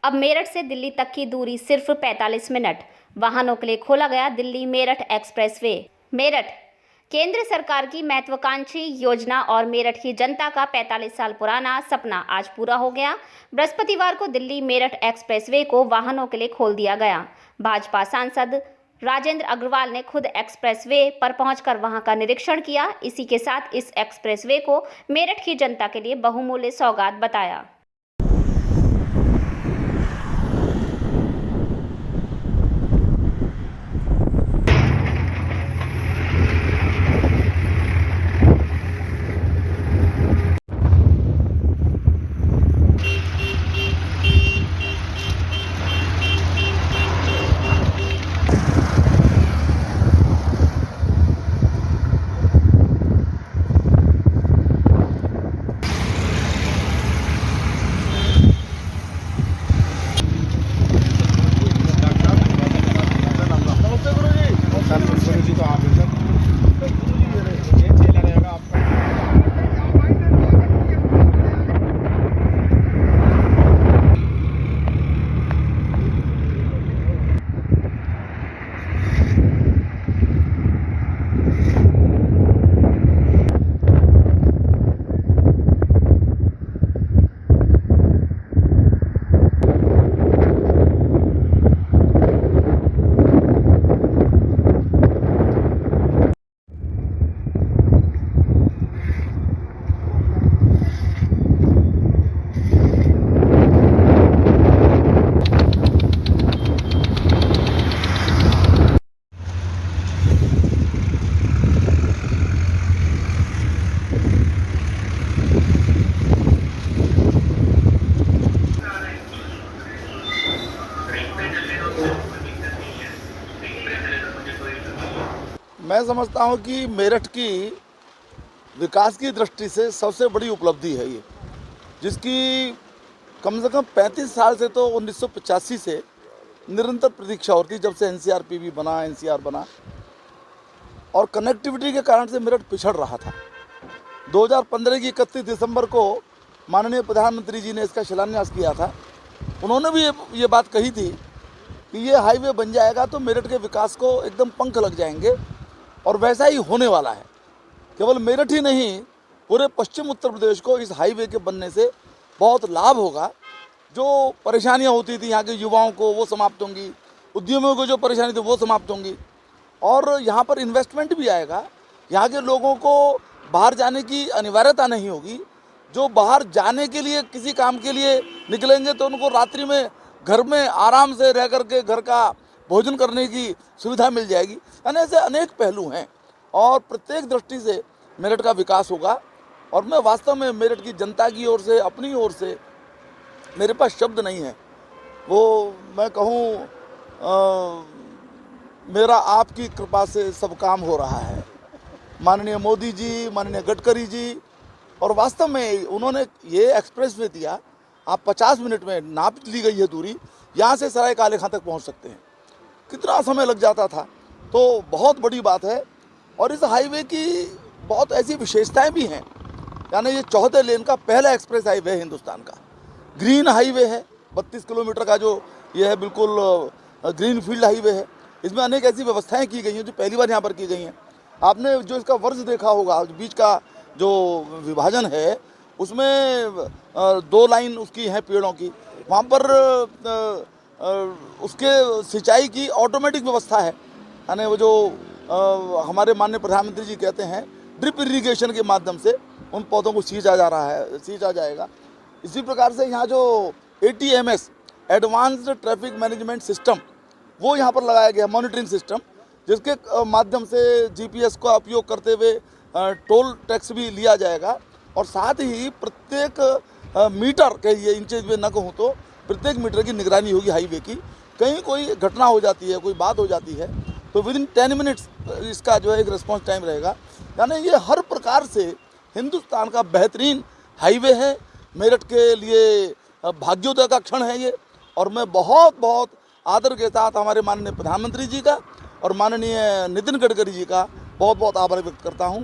अब मेरठ से दिल्ली तक की दूरी सिर्फ 45 मिनट। वाहनों के लिए खोला गया दिल्ली मेरठ एक्सप्रेसवे। मेरठ केंद्र सरकार की महत्वाकांक्षी योजना और मेरठ की जनता का 45 साल पुराना सपना आज पूरा हो गया। बृहस्पतिवार को दिल्ली मेरठ एक्सप्रेसवे को वाहनों के लिए खोल दिया गया। भाजपा सांसद राजेंद्र अग्रवाल ने खुद एक्सप्रेसवे पर पहुंचकर वहां का निरीक्षण किया। इसी के साथ इस एक्सप्रेसवे को मेरठ की जनता के लिए बहुमूल्य सौगात बताया। मैं समझता हूं कि मेरठ की विकास की दृष्टि से सबसे बड़ी उपलब्धि है ये, जिसकी कम से कम 35 साल से तो 1985 से निरंतर प्रतीक्षा होती, जब से एनसीआरपीवी बना, एनसीआर बना, और कनेक्टिविटी के कारण से मेरठ पिछड़ रहा था। 2015 की 31 दिसंबर को माननीय प्रधानमंत्री जी ने इसका शिलान्यास किया था। उन्होंने भी ये बात कही थी कि ये हाईवे बन जाएगा तो मेरठ के विकास को एकदम पंख लग जाएंगे, और वैसा ही होने वाला है। केवल मेरठ ही नहीं, पूरे पश्चिम उत्तर प्रदेश को इस हाईवे के बनने से बहुत लाभ होगा। जो परेशानियां होती थी यहाँ के युवाओं को, वो समाप्त होंगी, उद्यमियों को जो परेशानी थी वो समाप्त होंगी, और यहाँ पर इन्वेस्टमेंट भी आएगा। यहाँ के लोगों को बाहर जाने की अनिवार्यता नहीं होगी। जो बाहर जाने के लिए किसी काम के लिए निकलेंगे तो उनको रात्रि में घर में आराम से रह करके घर का भोजन करने की सुविधा मिल जाएगी। यानी ऐसे अनेक पहलू हैं, और प्रत्येक दृष्टि से मेरठ का विकास होगा। और मैं वास्तव में मेरठ की जनता की ओर से, अपनी ओर से, मेरे पास शब्द नहीं है। वो मैं कहूँ, मेरा आपकी कृपा से सब काम हो रहा है। माननीय मोदी जी, माननीय गडकरी जी, और वास्तव में उन्होंने ये एक्सप्रेस वे दिया। आप 50 मिनट में नाप ली गई है दूरी, यहाँ से सराय काले खां तक पहुँच सकते हैं। कितना समय लग जाता था, तो बहुत बड़ी बात है। और इस हाईवे की बहुत ऐसी विशेषताएं भी हैं। यानी ये 14 लेन का पहला एक्सप्रेस हाईवे है हिंदुस्तान का। ग्रीन हाईवे है, 32 किलोमीटर का जो ये है, बिल्कुल ग्रीन फील्ड हाईवे है। इसमें अनेक ऐसी व्यवस्थाएं की गई हैं जो पहली बार यहाँ पर की गई हैं। आपने जो इसका वर्ष देखा होगा, बीच का जो विभाजन है, उसमें 2 लाइन उसकी हैं पेड़ों की। वहाँ पर उसके सिंचाई की ऑटोमेटिक व्यवस्था है। यानी वो जो हमारे माननीय प्रधानमंत्री जी कहते हैं, ड्रिप इरिगेशन के माध्यम से उन पौधों को सींचा जा रहा है, सींचा जाएगा। इसी प्रकार से यहाँ जो ATMS, advanced traffic management system, वो यहाँ पर लगाया गया, मॉनिटरिंग सिस्टम, जिसके माध्यम से GPS का उपयोग करते हुए टोल टैक्स भी लिया जाएगा। और साथ ही प्रत्येक मीटर, कहिए इंचेज में न कहूँ तो, प्रत्येक मीटर की निगरानी होगी हाईवे की। कहीं कोई घटना हो जाती है, कोई बात हो जाती है, तो विदिन 10 मिनट्स इसका जो है एक रिस्पॉन्स टाइम रहेगा। यानी ये हर प्रकार से हिंदुस्तान का बेहतरीन हाईवे है। मेरठ के लिए भाग्योदय का क्षण है ये। और मैं बहुत बहुत आदर के साथ हमारे माननीय प्रधानमंत्री जी का और माननीय नितिन गडकरी जी का बहुत बहुत आभार व्यक्त करता हूँ।